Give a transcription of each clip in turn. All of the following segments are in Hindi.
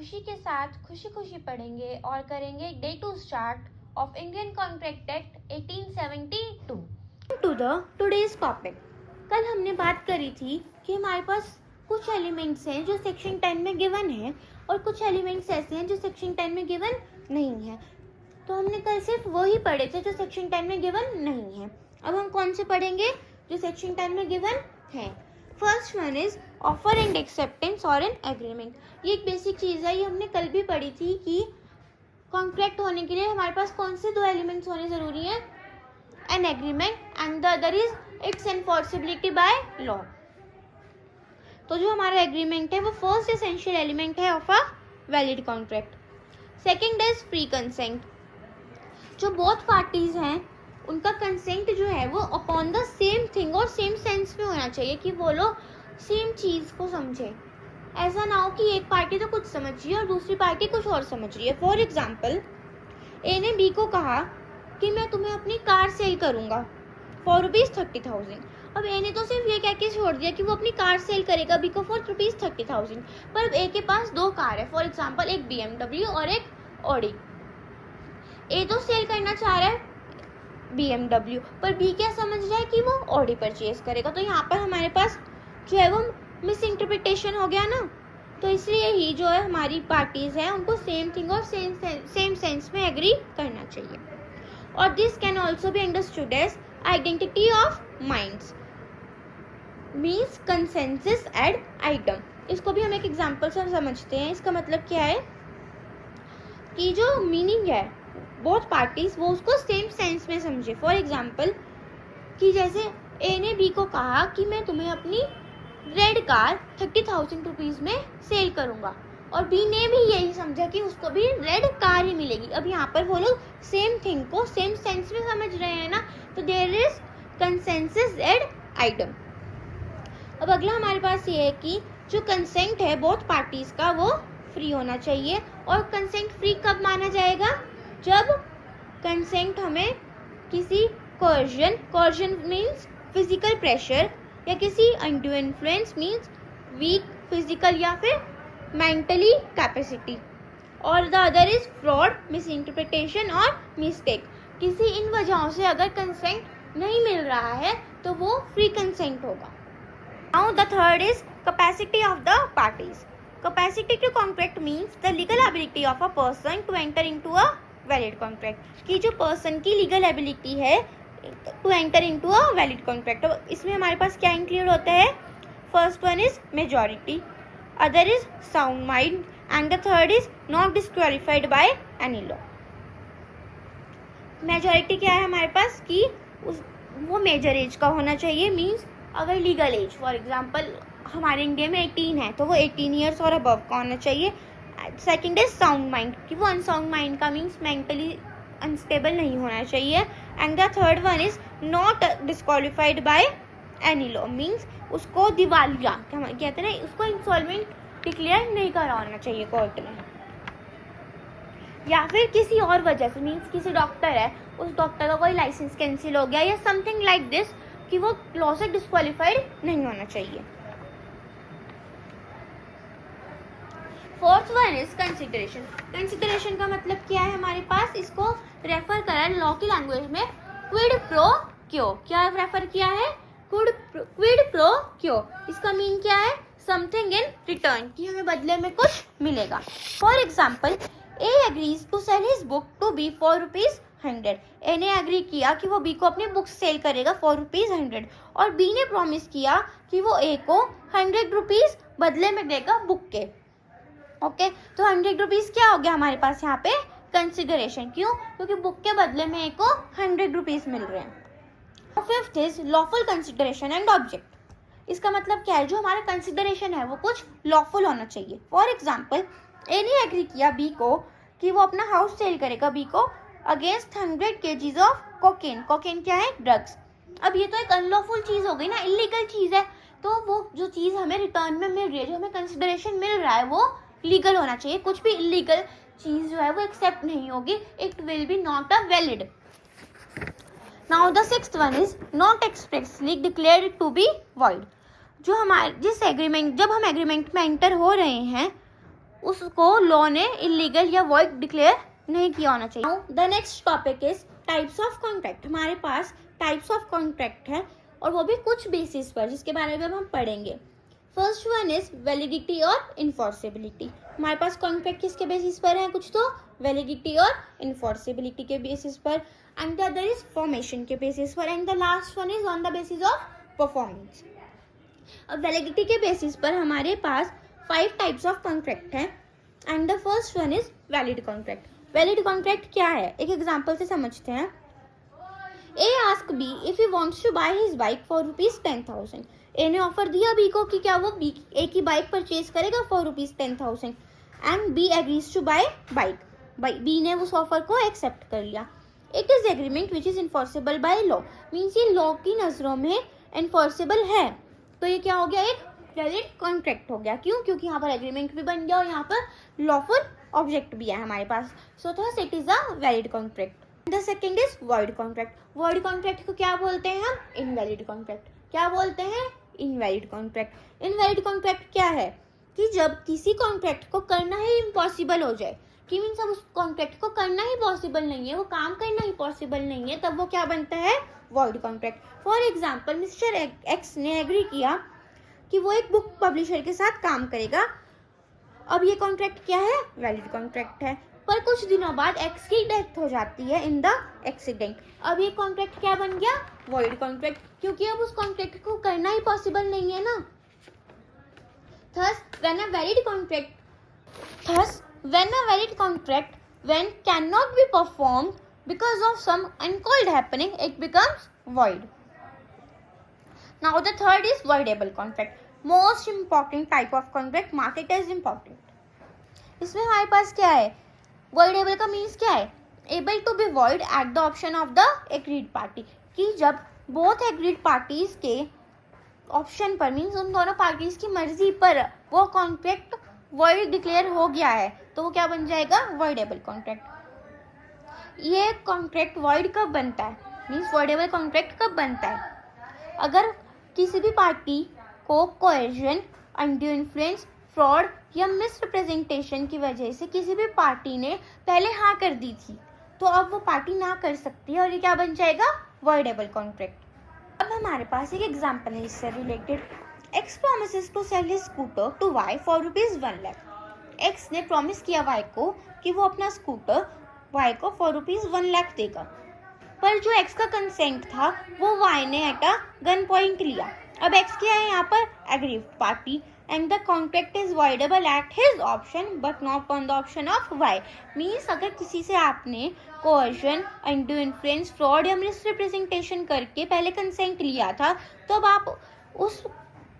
खुशी के साथ खुशी खुशी पढ़ेंगे और करेंगे day two start of Indian Contract Act 1872 to the today's topic. कल हमने बात करी थी कि हमारे पास कुछ एलिमेंट्स हैं जो सेक्शन 10 में गिवन है और कुछ एलिमेंट्स ऐसे हैं जो सेक्शन 10 में गिवन नहीं है। तो हमने कल सिर्फ वही पढ़े थे जो सेक्शन 10 में गिवन नहीं है। अब हम कौन से पढ़ेंगे जो सेक्शन 10 में गिवन है। First one is offer and acceptance और एन एग्रीमेंट। ये एक बेसिक चीज़ है, ये हमने कल भी पढ़ी थी कि कॉन्ट्रैक्ट होने के लिए हमारे पास कौन से दो एलिमेंट्स होने ज़रूरी हैं, an agreement and the other is it's enforceability by law. तो जो हमारा एग्रीमेंट है वो फर्स्ट एसेंशियल एलिमेंट है of a valid contract. Second is free consent. जो बोथ पार्टीज हैं उनका कंसेंट जो है वो अपॉन द सेम थिंग और सेम सेंस में होना चाहिए कि वो लोग सेम चीज़ को समझे। ऐसा ना हो कि एक पार्टी तो कुछ समझ रही है और दूसरी पार्टी कुछ और समझ रही है। फॉर एग्जाम्पल, ए ने बी को कहा कि मैं तुम्हें अपनी कार सेल करूंगा फॉर ₹30,000। अब ए ने तो सिर्फ ये कह के छोड़ दिया कि वो अपनी कार सेल करेगा बी को फॉर ₹30,000, पर अब ए के पास दो कार है, फॉर एग्जाम्पल एक BMW और एक ऑडी। ए तो सेल करना चाह रहा है BMW, पर बी क्या समझ रहा है कि वो ऑडी परचेज करेगा। तो यहाँ पर हमारे पास जो है वो मिस इंटरप्रिटेशन हो गया ना। तो इसलिए ही जो है हमारी पार्टीज हैं उनको सेम थिंग और सेम सेंस में एग्री करना चाहिए। और this can also be understood as identity of minds means consensus ad idem. इसको भी हम एक एग्जाम्पल से समझते हैं। इसका मतलब क्या है कि जो मीनिंग है बोथ पार्टीज वो उसको सेम सेंस में समझे। फॉर एग्जाम्पल कि जैसे ए ने बी को कहा कि मैं तुम्हें अपनी रेड कार ₹30,000 में सेल करूंगा और बी ने भी यही समझा कि उसको भी रेड कार ही मिलेगी। अब यहाँ पर वो लोग सेम थिंग को सेम सेंस में समझ रहे हैं ना, तो there is consensus ad idem. अब अगला हमारे पास ये है कि जो कंसेंट है बोथ पार्टीज का वो फ्री होना चाहिए। और कंसेंट फ्री कब माना जाएगा, जब कंसेंट हमें किसी कोर्जन मीन्स फिजिकल प्रेशर या किसी undue influence means weak physical या फिर मेंटली कैपेसिटी, और the other is fraud, misinterpretation और मिस्टेक। किसी इन वजहों से अगर कंसेंट नहीं मिल रहा है तो वो फ्री कंसेंट होगा। Now the third is capacity of the parties. Capacity to contract means the legal ability of a person to enter into a valid contract. कि जो पर्सन की लीगल एबिलिटी है to enter into a valid contract. तो इसमें हमारे पास क्या इंक्लूड होता है, first one is majority, other is sound mind and the third is not disqualified by any law. Majority क्या है हमारे पास कि वो मेजर एज का होना चाहिए, मीन्स अगर लीगल एज फॉर एग्जाम्पल हमारे इंडिया में 18 है तो वो 18 ईयर्स और अबव का होना चाहिए। सेकेंड इज साउंड माइंड कि वो अनसाउंड माइंड का मीन्स मेंटली अनस्टेबल नहीं होना चाहिए। And the third one is not disqualified by any law, means उसको दिवालिया कहते हैं ना, उसको इंसॉल्वेंट डिक्लेयर नहीं करा होना चाहिए कोर्ट में, या फिर किसी और वजह से मीन्स किसी डॉक्टर है उस डॉक्टर का कोई लाइसेंस कैंसिल हो गया या समथिंग लाइक दिस कि वो लॉ से डिस्क्वालिफाइड नहीं होना चाहिए। Fourth one is consideration. Consideration का मतलब क्या है हमारे पास, इसको रेफर करा लॉ की लैंग्वेज में क्विड प्रो क्यो। क्या रेफर किया है, क्विड प्रो क्यो। इसका मीन क्या है, समथिंग इन रिटर्न, कि हमें बदले में कुछ मिलेगा। For example, A agrees to sell his book to be for ₹100। A ने एग्री किया कि वो बी को अपनी बुक सेल करेगा फॉर ₹100 और बी ने प्रॉमिस किया कि वो ए को ₹100 बदले में देगा बुक के। ओके, तो ₹100 क्या हो गया हमारे पास यहाँ पे, कंसिडरेशन। क्यों, क्योंकि बुक के बदले में ए को ₹100 मिल रहे हैं। Fifth is lawful consideration and object. इसका मतलब क्या है, जो हमारा कंसिडरेशन है वो कुछ लॉफुल होना चाहिए। फॉर एग्जाम्पल, ए ने एग्री किया बी को कि वो अपना हाउस सेल करेगा बी को against 100 kgs of cocaine. Cocaine क्या है, ड्रग्स। अब ये तो एक अनलॉफुल चीज हो गई ना, इलीगल चीज है, तो वो जो चीज हमें रिटर्न में मिल रही है, जो हमें कंसिडरेशन मिल रहा है वो लीगल होना चाहिए। कुछ भी इलीगल चीज जो है वो एक्सेप्ट नहीं होगी, it will be not a valid. Now the sixth one is not expressly declared to be void. जो हमारे जब हम एग्रीमेंट में एंटर हो रहे हैं उसको लॉ ने इलीगल या वॉइड डिक्लेयर नहीं किया होना चाहिए। The next topic is types of contract. हमारे पास टाइप्स ऑफ कॉन्ट्रैक्ट है और वो भी कुछ बेसिस पर, जिसके बारे में हम पढ़ेंगे। फर्स्ट वन इज वैलिडिटी और इन्फोर्सेबिलिटी। हमारे पास कॉन्ट्रैक्ट किसके बेसिस पर है? कुछ तो वैलिडिटी और इन्फोर्सेबिलिटी के बेसिस पर, and the other is formation के बेसिस पर, and the last one is on the basis of performance. अब वैलिडिटी के बेसिस पर हमारे पास 5 टाइप्स ऑफ कॉन्ट्रैक्ट हैं, and the first one is valid contract. Valid contract क्या है, एक एग्जांपल से समझते हैं। A ask B if he wants to buy his bike for ₹10,000। A ने ऑफर दिया बी को कि क्या वो बी ए की बाइक परचेज करेगा for ₹10,000, and B agrees to buy bike. B ने उस ऑफर को एक्सेप्ट कर लिया। It is agreement which is enforceable by law, means ये लॉ की नजरों में इन्फोर्सेबल है। तो ये क्या हो गया? एक वैलिड कॉन्ट्रैक्ट हो गया। क्यों? क्योंकि यहाँ पर एग्रीमेंट भी बन गया और यहाँ पर लॉफुल ऑब्जेक्ट भी है हमारे पास। So thus it is a valid contract. The second is void contract. Void contract को क्या बोलते हैं हम? Invalid contract. क्या बोलते हैं? Invalid contract. इनवैलिड कॉन्ट्रैक्ट क्या है कि जब किसी कॉन्ट्रैक्ट को करना ही इम्पॉसिबल हो जाए, कि मीन्स अब उस कॉन्ट्रैक्ट को करना ही पॉसिबल नहीं है, वो काम करना ही पॉसिबल नहीं है, तब वो क्या बनता है? Void contract. For example, mister x ने एग्री किया कि वो एक बुक पब्लिशर के साथ काम करेगा। अब ये कॉन्ट्रैक्ट क्या है? वैलिड कॉन्ट्रैक्ट है। पर कुछ दिनों बाद एक्स की डेथ हो जाती है इन द एक्सीडेंट। अब ये कॉन्ट्रैक्ट क्या बन गया? वॉइड कॉन्ट्रैक्ट, क्योंकि अब उस कॉन्ट्रैक्ट को करना ही पॉसिबल नहीं है ना। Thus, when a valid contract when cannot be performed because of some uncalled happening, it becomes void. Now the third is voidable contract. Most important type of contract, mark it as important. इसमें हमारे पास क्या है? voidable का मीन्स क्या है? able to be void at the option of the agreed party, कि जब both agreed parties के ऑप्शन पर, मीन्स उन दोनों पार्टीज की मर्जी पर वो कॉन्ट्रैक्ट वॉइड डिक्लेयर हो गया है, तो वो क्या बन जाएगा? Voidable contract. ये कॉन्ट्रैक्ट वॉइड कब बनता है? मीन्स वॉइडेबल कॉन्ट्रैक्ट कब बनता है? अगर किसी भी पार्टी को कोएर्जन, अनड्यू इन्फ्लुएंस, फ्रॉड या मिसरिप्रेजेंटेशन की वजह से किसी भी पार्टी ने पहले हाँ कर दी थी, तो अब वो पार्टी ना कर सकती है और ये क्या बन जाएगा? Voidable contract. अब हमारे पास एक एग्जाम्पल है इससे related. X promises to sell his scooter to Y for ₹1 lakh. X ने प्रॉमिस किया वाई को कि वो अपना स्कूटर वाई को फॉर ₹1 लाख देगा, पर जो एक्स का कंसेंट था वो वाई ने एट अ गन पॉइंट लिया। अब एक्स क्या है यहाँ पर? Aggrieved party, and the contract is voidable at his option but not on the option of Y. Means अगर किसी से आपने कोएर्जन, अनड्यू इन्फ्लुएंस, फ्रॉड या मिसरिप्रेजेंटेशन करके पहले कंसेंट लिया था, तो अब आप उस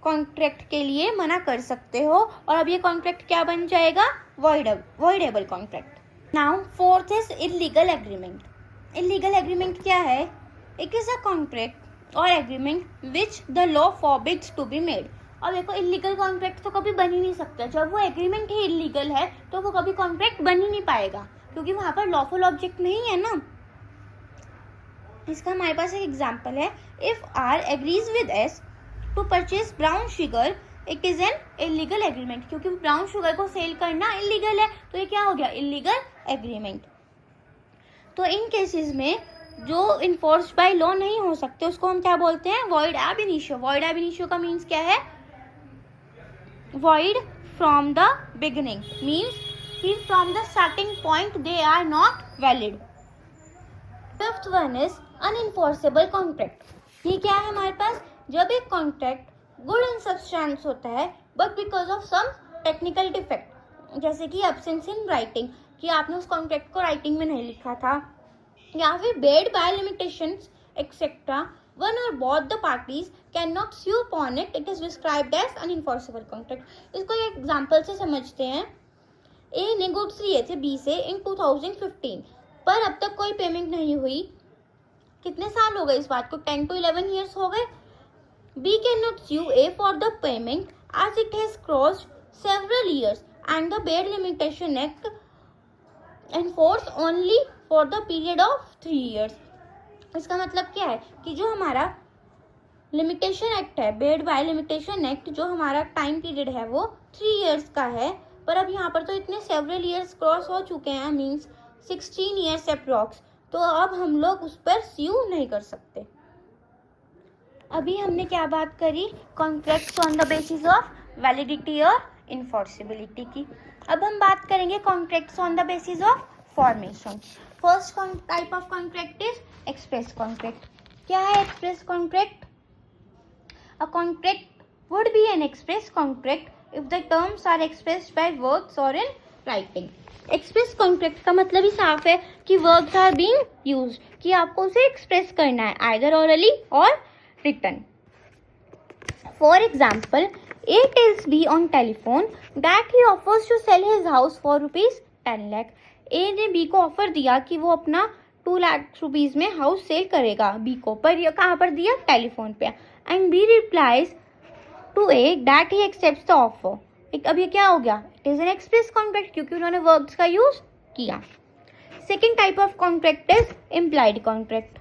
कॉन्ट्रैक्ट के लिए मना कर सकते हो, और अब ये कॉन्ट्रैक्ट क्या बन जाएगा? Voidable contract. Now fourth is illegal agreement. Illegal agreement क्या है? इट इज अ कॉन्ट्रैक्ट और agreement which the law forbids to be made. अब देखो, इलीगल कॉन्ट्रैक्ट तो कभी बन ही नहीं सकता। जब वो एग्रीमेंट ही इलीगल है तो वो कभी कॉन्ट्रैक्ट बन ही नहीं पाएगा, क्योंकि वहां पर लॉफुल ऑब्जेक्ट नहीं है ना। इसका हमारे पास एक एग्जांपल है। If R agrees with S to purchase brown sugar, it is an illegal agreement, क्योंकि ब्राउन शुगर को सेल करना इलीगल है, तो ये क्या हो गया? Illegal agreement. तो इन केसेस में जो इन्फोर्स्ड बाय लॉ नहीं हो सकते उसको हम क्या बोलते हैं? वॉइड एब इनिशियो। वॉइड एब इनिशियो का मीन्स क्या है? void from the beginning, means if from the starting point they are not valid. Fifth one is unenforceable contract. ये क्या है हमारे पास? जब एक कॉन्ट्रैक्ट गुड इन सब्सटेंस होता है but because of some technical defect, जैसे कि एब्सेंस इन राइटिंग, कि आपने उस कॉन्ट्रैक्ट को राइटिंग में नहीं लिखा था, या फिर barred by limitations etcetera, one or both the parties cannot sue upon it, it is described as unenforceable contract. इसको एक एग्जांपल से समझते हैं। ए ने गुड्स लिए थे बी से इन 2015, पर अब तक कोई पेमेंट नहीं हुई। कितने साल हो गए इस बात को? 10 to 11 years हो गए। B cannot sue A for the payment as it has crossed several years and the Bail Limitation Act enforced only for the period of 3 years. इसका मतलब क्या है कि जो हमारा लिमिटेशन एक्ट है, बेड बाय लिमिटेशन एक्ट, जो हमारा टाइम पीरियड है वो 3 years का है, पर अब यहाँ पर तो इतने सेवरल ईयर्स क्रॉस हो चुके हैं, मीन्स 16 ईयर्स अप्रॉक्स, तो अब हम लोग उस पर स्यू नहीं कर सकते। अभी हमने क्या बात करी, contracts on the basis of validity और इन्फोर्सिबिलिटी की। अब हम बात करेंगे contracts on the basis of formation. First type of contract is express contract. क्या है express contract? A contract would be an express contract if the terms are expressed by words और इन राइटिंग। एक्सप्रेस कॉन्ट्रैक्ट का मतलब ही साफ है कि वर्ड्स आर बीइंग यूज्ड, कि आपको उसे एक्सप्रेस करना है आइदर ऑरली और written. For example, A tells B on telephone that he offers to sell his house for rupees 10 lakh. A ने B को ऑफर दिया कि वो अपना 2 लाख रुपीज में हाउस सेल करेगा B को, पर ये कहाँ पर दिया? टेलीफोन पे। And B replies to A that he accepts the offer. अब ये क्या हो गया? It is an express contract, क्योंकि उन्होंने वर्ब्स का यूज किया। Second type of contract is implied contract.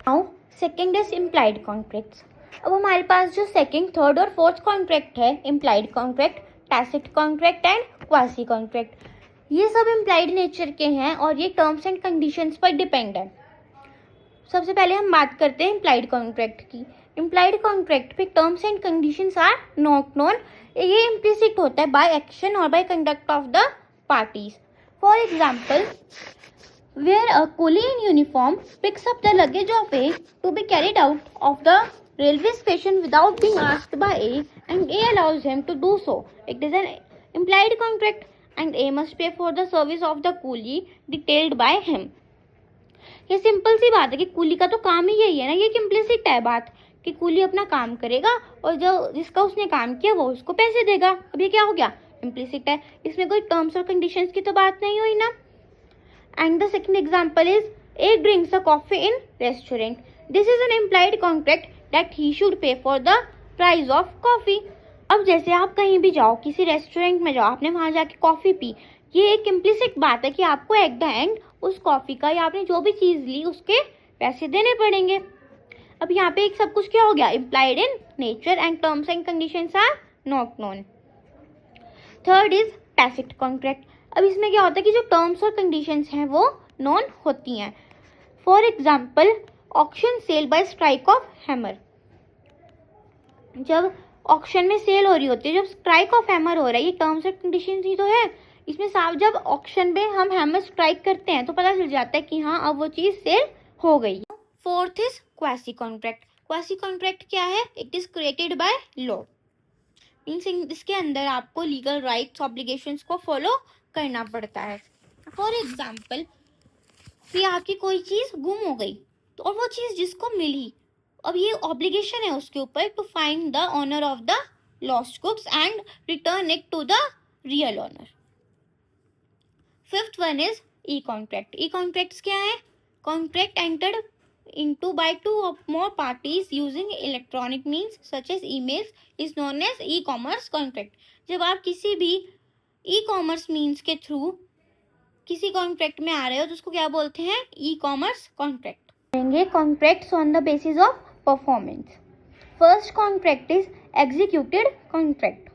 Now second is implied contracts. अब हमारे पास जो सेकेंड, थर्ड और फोर्थ कॉन्ट्रैक्ट है, implied contract, tacit contract and quasi contract, ये सब इम्प्लाइड नेचर के हैं और ये टर्म्स एंड कंडीशंस पर डिपेंड है। सबसे पहले हम बात करते हैं इम्प्लाइड कॉन्ट्रैक्ट की। इम्प्लाइड कॉन्ट्रैक्ट पे terms and conditions are not known. ये इम्प्लिसिट होता है बाय एक्शन और by conduct of the parties. For example, where a coolie in uniform picks up the luggage of A to be carried out of the railway station without being asked by A and A allows him to do so. It is an implied contract and A must pay for the service of the coolie detailed by him. ये सिंपल सी बात है कि कूली का तो काम ही यही है ना, ये इम्प्लिसिट है बात कि कूली अपना काम करेगा और जो जिसका उसने काम किया वो उसको पैसे देगा। अब ये क्या हो गया? इम्प्लिसिट है, इसमें कोई टर्म्स और कंडीशंस की तो बात नहीं हुई ना। And the second example is A drinks a coffee in restaurant. This is an implied contract that he should pay for the price of coffee. अब जैसे आप कहीं भी जाओ, किसी रेस्टोरेंट में जाओ, आपने वहां जाके कॉफी पी, ये एक इम्प्लिसिट बात है कि आपको एट द एंड उस कॉफी का या आपने जो भी चीज ली उसके पैसे देने पड़ेंगे। अब यहाँ पे एक सब कुछ क्या हो गया? Implied in nature and terms and conditions are not known. Third is tacit contract. अब इसमें क्या होता है कि जो टर्म्स और कंडीशंस हैं वो नॉन होती हैं। For example, auction sale by strike of hammer. जब ऑक्शन में सेल हो रही होती है, जब स्ट्राइक ऑफ हैमर हो रहा है, ये टर्म्स और कंडीशंस ही तो है। इसमें साफ जब ऑक्शन में हम हैमर स्ट्राइक करते हैं तो पता चल जाता है कि हाँ अब वो चीज सेल हो गई। Fourth is quasi contract. Quasi contract क्या है? It is created by law, means इसके अंदर आपको लीगल राइट्स ऑब्लिगेशंस को फॉलो करना पड़ता है। फॉर एग्जाम्पल, कि आपकी कोई चीज गुम हो गई तो और वो चीज जिसको मिली, अब ये ऑब्लिगेशन है उसके ऊपर to find the owner of the lost goods and return it to the real owner. Fifth one is e contract. E contracts क्या है? Contract entered into by two or more parties using electronic means such as emails is known as e-commerce contract. जब आप किसी भी ई-कॉमर्स मीन्स के थ्रू किसी कॉन्ट्रैक्ट में आ रहे हो तो उसको क्या बोलते हैं? E-commerce contract. करेंगे contracts on the basis of performance. First contract is executed contract.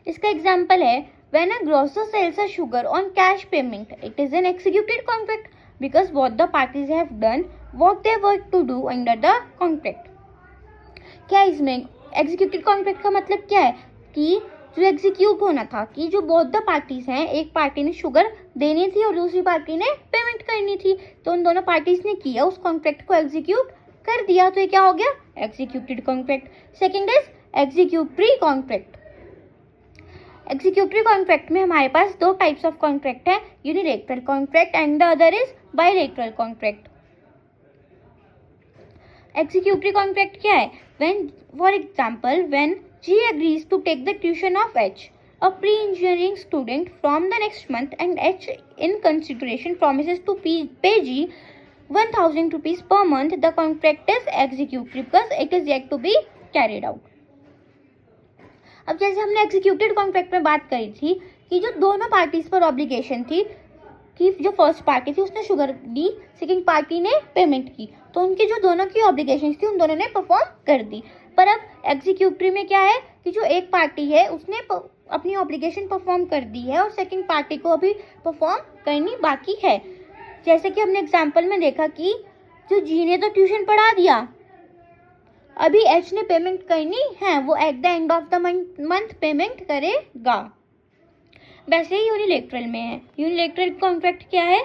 इसका एग्जांपल है when a grocer sells a sugar on cash payment, it is an executed contract because both the parties have done what they were to do under the contract. क्या इसमें एग्जीक्यूटेड कॉन्ट्रैक्ट का मतलब क्या है? कि जो एग्जीक्यूट होना था, कि जो बोथ द पार्टीज हैं, एक पार्टी ने शुगर देनी थी और दूसरी पार्टी ने पेमेंट करनी थी, तो उन दोनों पार्टीज ने किया, उस कॉन्ट्रैक्ट को एग्जीक्यूट कर दिया, तो ये क्या हो गया? Executed contract. Second is executory contract. Executory contract में हमारे पास दो टाइप्स ऑफ कॉन्ट्रैक्ट है, unilateral contract and the other is bilateral contract. Executory contract क्या है? When for example when G agrees to take the tuition of H, a pre-engineering student, from the next month, and H in consideration promises to pay G 1000 rupees per month, the contract is executed because it is yet to be carried out. अब जैसे हमने एग्जीक्यूटेड कॉन्ट्रैक्ट में बात करी थी कि जो दोनों पार्टीज पर ऑब्लिगेशन थी, कि जो फर्स्ट पार्टी थी उसने शुगर दी, सेकंड पार्टी ने पेमेंट की, तो उनकी जो दोनों की ऑब्लिगेशन थी उन दोनों ने परफॉर्म कर दी। पर अब एग्जीक्यूटरी में क्या है कि जो एक पार्टी है उसने अपनी ऑब्लिगेशन परफॉर्म कर दी है और सेकंड पार्टी को अभी परफॉर्म करनी बाकी है। जैसे कि हमने एग्जांपल में देखा कि जो जी ने तो ट्यूशन पढ़ा दिया, अभी एच ने पेमेंट करनी है, वो at the end of the month payment करेगा। वैसे ही यूनिलैटरल में है। यूनिलैटरल कॉन्ट्रैक्ट क्या है,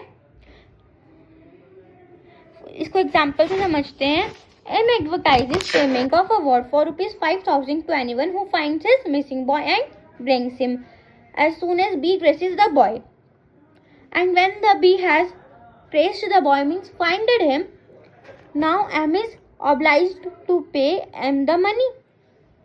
इसको एग्जांपल से समझते हैं। M advertises payment of award for ₹5,000 to anyone who finds his missing boy and brings him as soon as B traces the boy. And when the B has traced the boy, means finded him, now M is obliged to pay M the money.